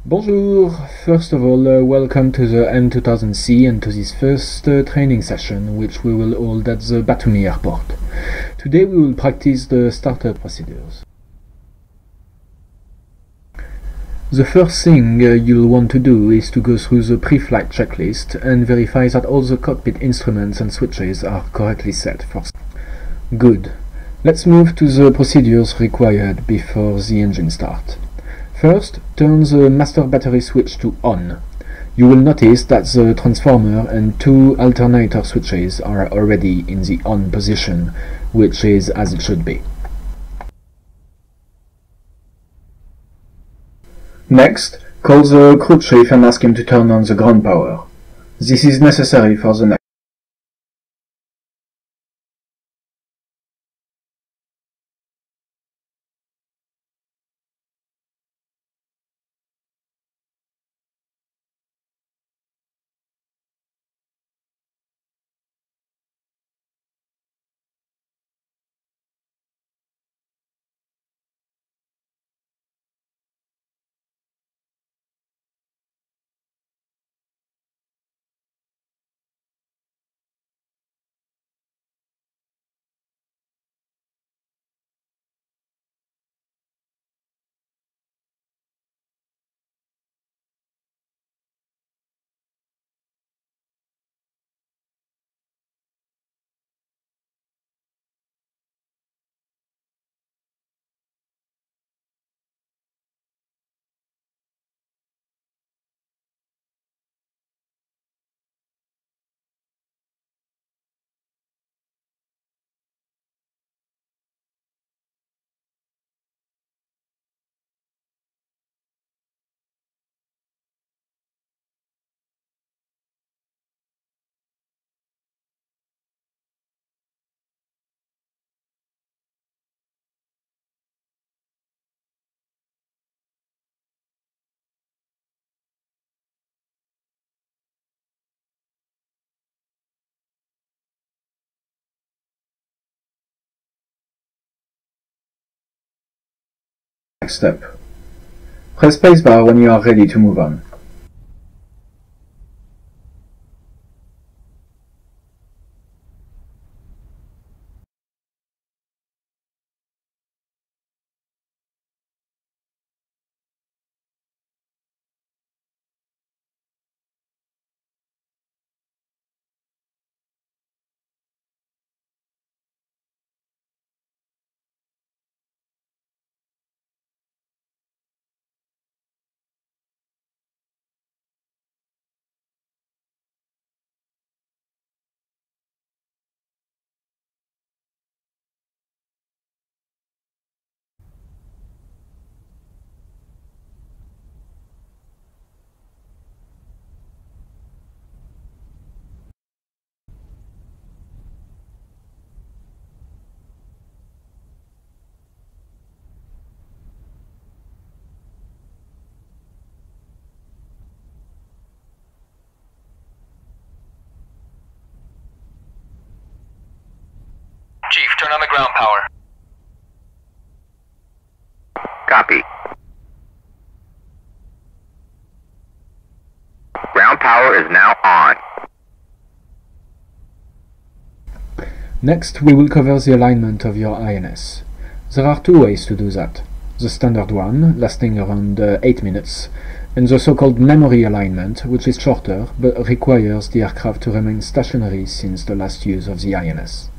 Bonjour! First of all, welcome to the M2000C and to this first training session, which we will hold at the Batumi airport. Today we will practice the startup procedures. The first thing you'll want to do is to go through the pre-flight checklist and verify that all the cockpit instruments and switches are correctly set for. Good. Let's move to the procedures required before the engine start. First, turn the master battery switch to on. You will notice that the transformer and two alternator switches are already in the on position, which is as it should be. Next, call the crew chief and ask him to turn on the ground power. This is necessary for the next. Next step. Press spacebar when you are ready to move on. Chief, turn on the ground power. Copy. Ground power is now on. Next, we will cover the alignment of your INS. There are two ways to do that. The standard one, lasting around 8 minutes, and the so-called memory alignment, which is shorter, but requires the aircraft to remain stationary since the last use of the INS.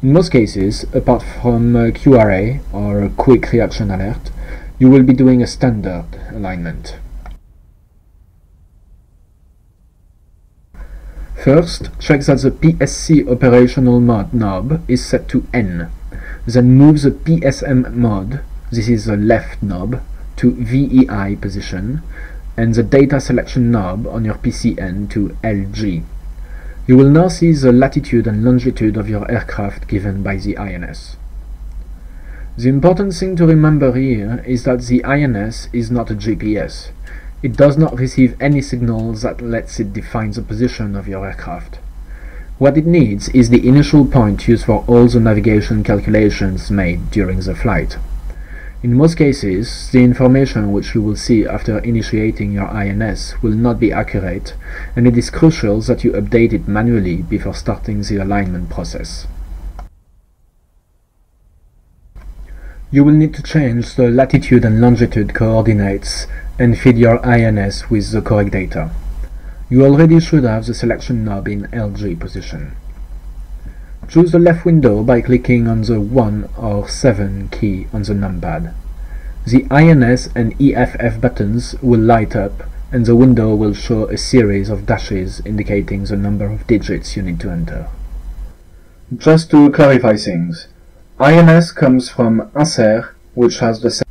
In most cases, apart from QRA, or Quick Reaction Alert, you will be doing a standard alignment. First, check that the PSC operational mode knob is set to N. Then move the PSM mode, this is the left knob, to VEI position, and the data selection knob on your PCN to LG. You will now see the latitude and longitude of your aircraft given by the INS. The important thing to remember here is that the INS is not a GPS. It does not receive any signal that lets it define the position of your aircraft. What it needs is the initial point used for all the navigation calculations made during the flight. In most cases, the information which you will see after initiating your INS will not be accurate, and it is crucial that you update it manually before starting the alignment process. You will need to change the latitude and longitude coordinates and feed your INS with the correct data. You already should have the selection knob in LG position. Choose the left window by clicking on the 1 or 7 key on the numpad. The INS and EFF buttons will light up, and the window will show a series of dashes indicating the number of digits you need to enter. Just to clarify things, INS comes from insert, which has the same.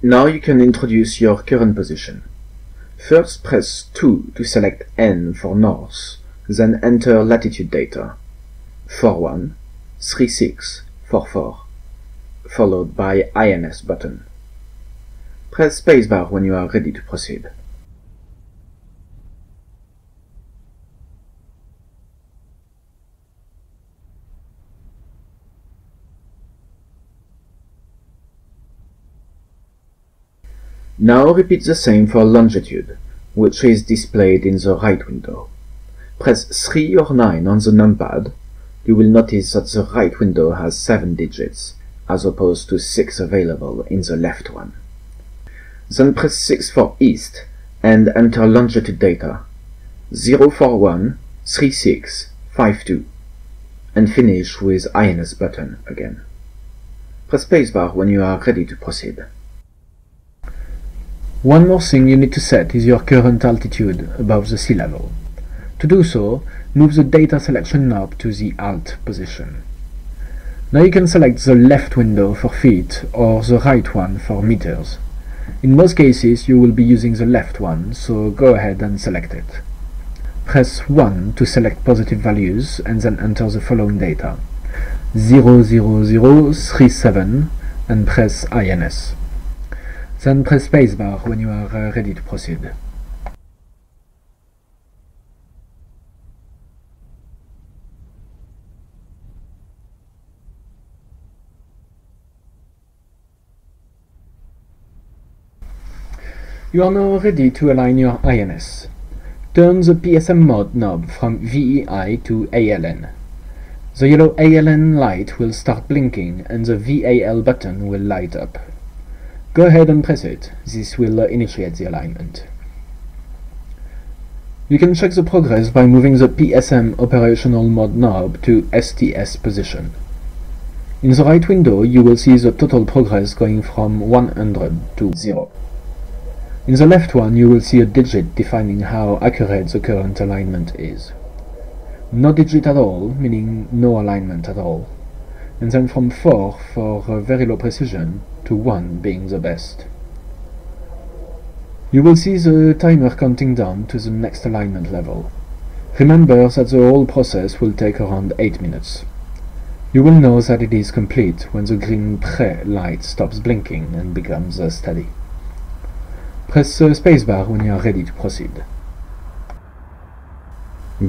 Now you can introduce your current position. First press 2 to select N for north, then enter latitude data. 41, 36, 44, followed by INS button. Press spacebar when you are ready to proceed. Now repeat the same for longitude, which is displayed in the right window. Press 3 or 9 on the numpad. You will notice that the right window has 7 digits, as opposed to 6 available in the left one. Then press 6 for east, and enter longitude data 041, 36, 52, and finish with INS button again. Press spacebar when you are ready to proceed. One more thing you need to set is your current altitude above the sea level. To do so, move the data selection knob to the Alt position. Now you can select the left window for feet or the right one for meters. In most cases you will be using the left one, so go ahead and select it. Press 1 to select positive values and then enter the following data 00037 and press INS. Then press spacebar when you are ready to proceed. You are now ready to align your INS. Turn the PSM mode knob from VEI to ALN. The yellow ALN light will start blinking and the VAL button will light up. Go ahead and press it. This will initiate the alignment. You can check the progress by moving the PSM operational mode knob to STS position. In the right window you will see the total progress going from 100 to 0. In the left one you will see a digit defining how accurate the current alignment is. No digit at all, meaning no alignment at all. And then from 4 for very low precision to 1 being the best. You will see the timer counting down to the next alignment level. Remember that the whole process will take around 8 minutes. You will know that it is complete when the green Prêt light stops blinking and becomes steady. Press spacebar when you are ready to proceed.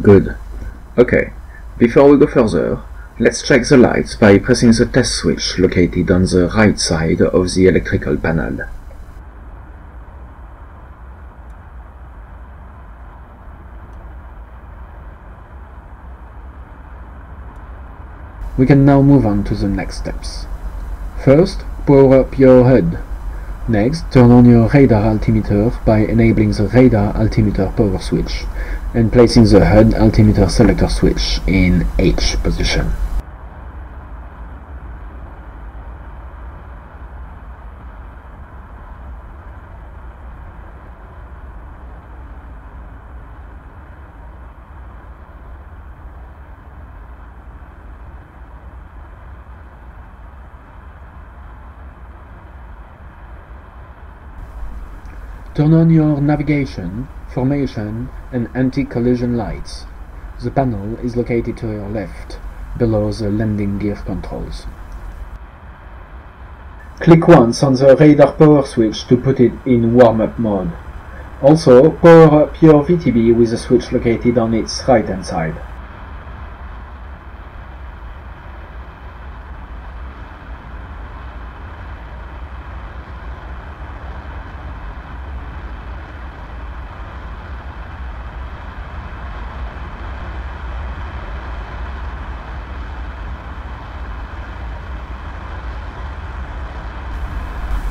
Good. Okay, before we go further, let's check the lights by pressing the test switch located on the right side of the electrical panel. We can now move on to the next steps. First, power up your HUD. Next, turn on your radar altimeter by enabling the radar altimeter power switch and placing the HUD altimeter selector switch in H position. Turn on your navigation, formation and anti-collision lights. The panel is located to your left, below the landing gear controls. Click once on the radar power switch to put it in warm-up mode. Also, power up your VTB with the switch located on its right-hand side.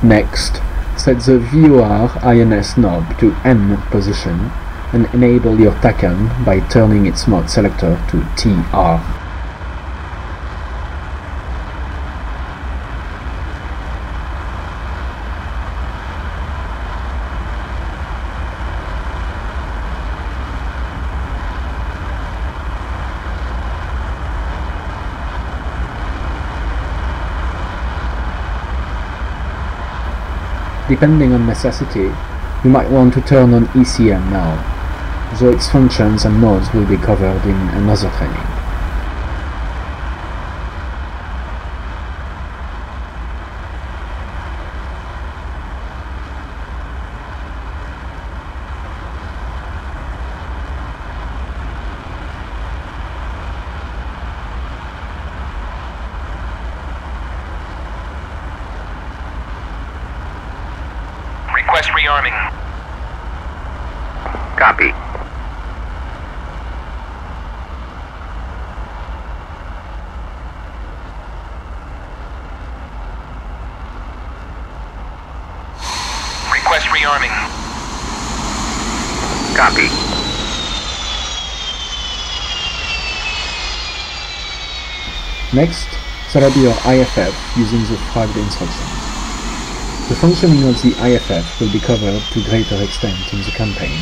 Next, set the VOR INS knob to N position and enable your TACAN by turning its mode selector to TR. Depending on necessity, you might want to turn on ECM now, though its functions and modes will be covered in another training. Request rearming. Copy. Request rearming. Copy. Next, set up your IFF using the flagged instructions. The functioning of the IFF will be covered to greater extent in the campaign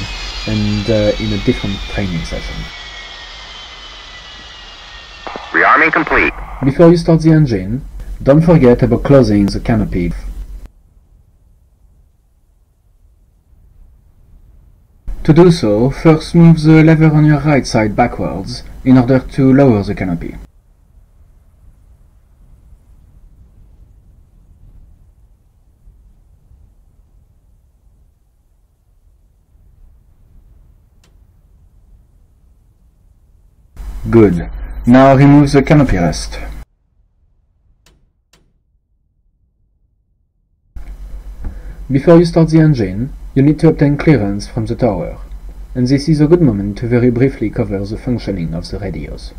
and in a different training session. Rearming complete. Before you start the engine, don't forget about closing the canopy. To do so, first move the lever on your right side backwards in order to lower the canopy. Good. Now remove the canopy rest. Before you start the engine, you need to obtain clearance from the tower, and this is a good moment to very briefly cover the functioning of the radios.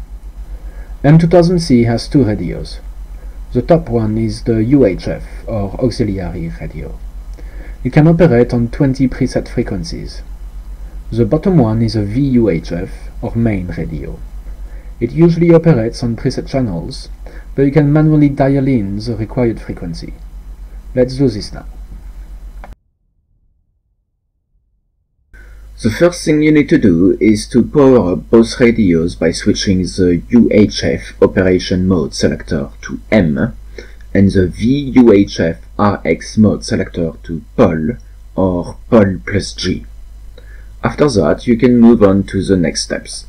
M2000C has two radios. The top one is the UHF, or auxiliary radio. It can operate on 20 preset frequencies. The bottom one is a VUHF, or main radio. It usually operates on preset channels, but you can manually dial in the required frequency. Let's do this now. The first thing you need to do is to power up both radios by switching the UHF operation mode selector to M and the VUHF RX mode selector to POL or POL plus G. After that, you can move on to the next steps.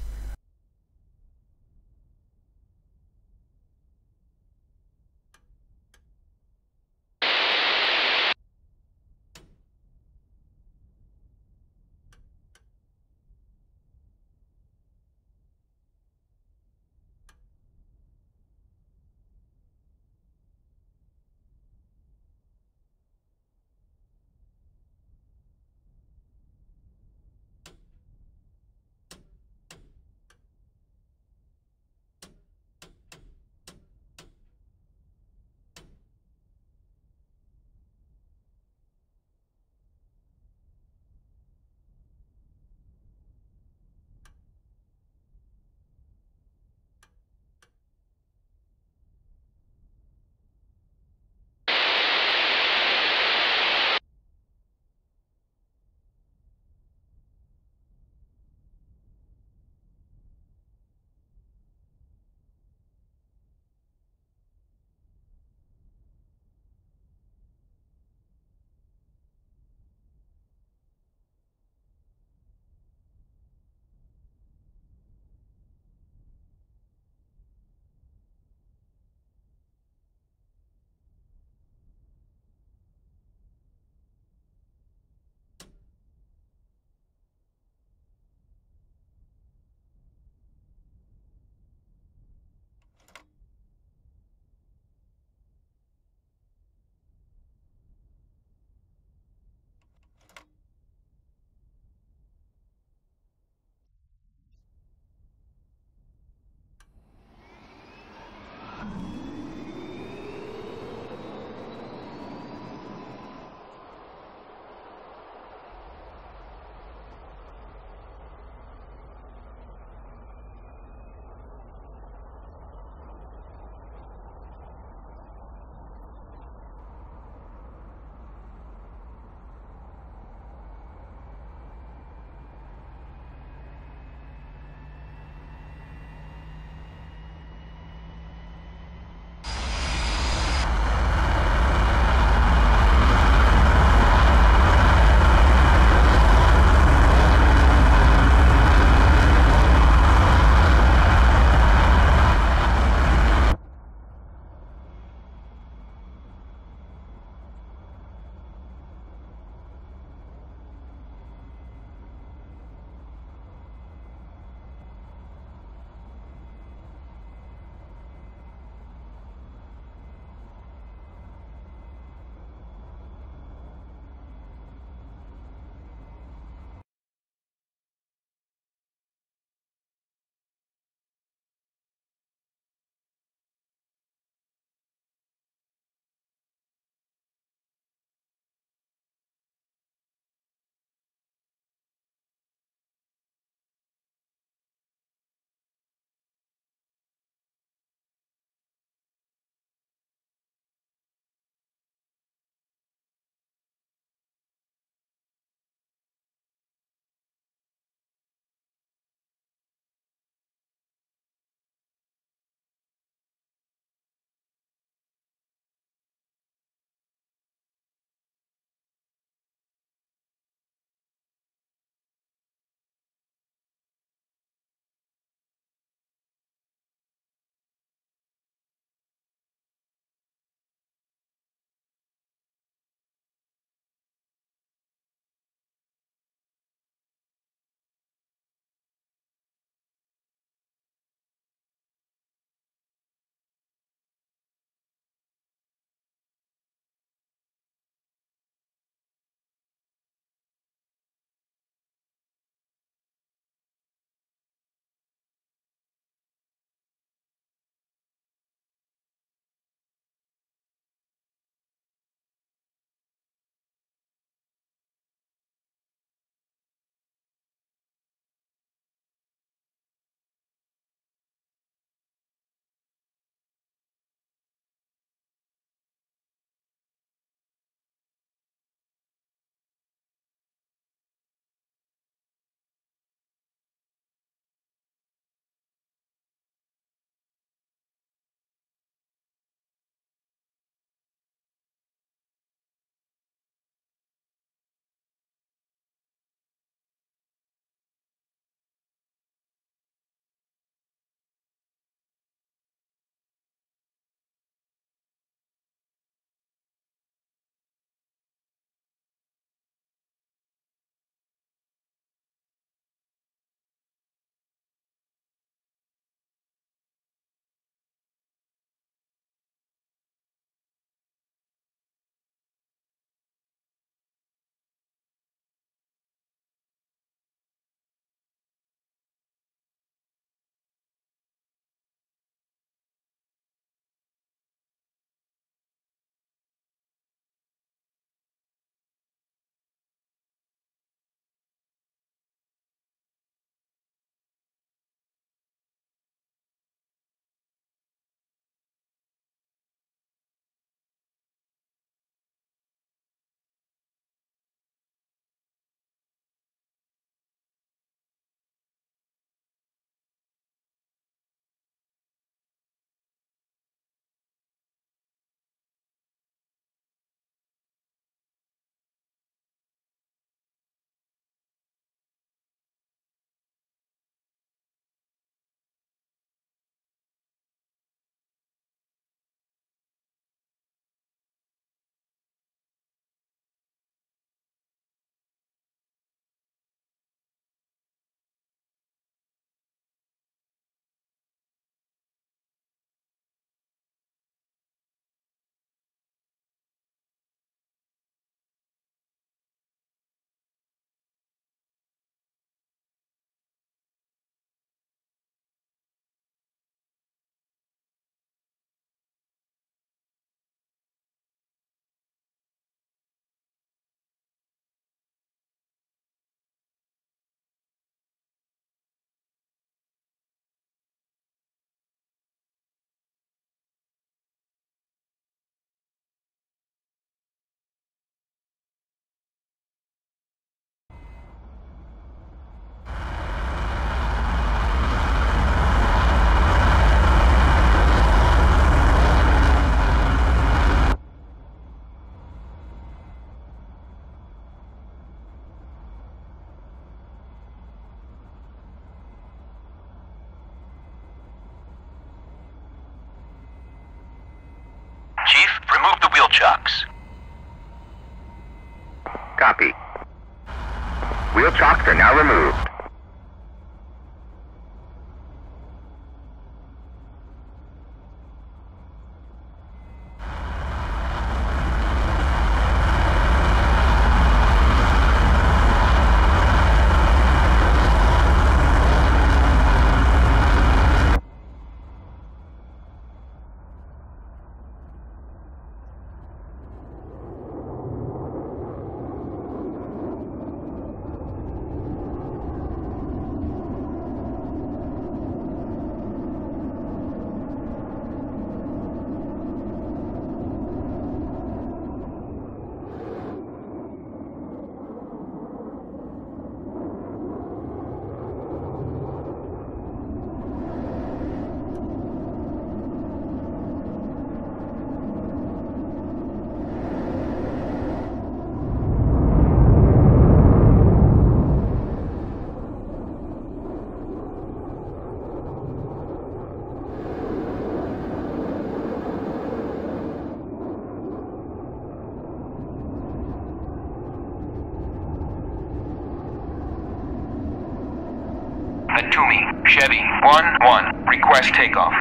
chocks. Copy. Wheel chocks are now removed. Natumi, Chevy, 1-1, request takeoff.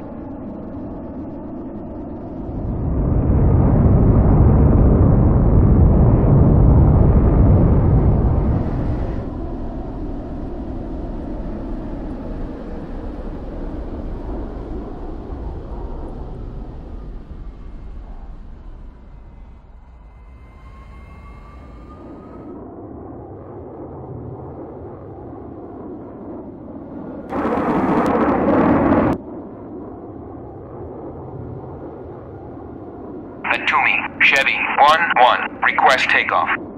Natumi, Chevy, 1-1, request takeoff.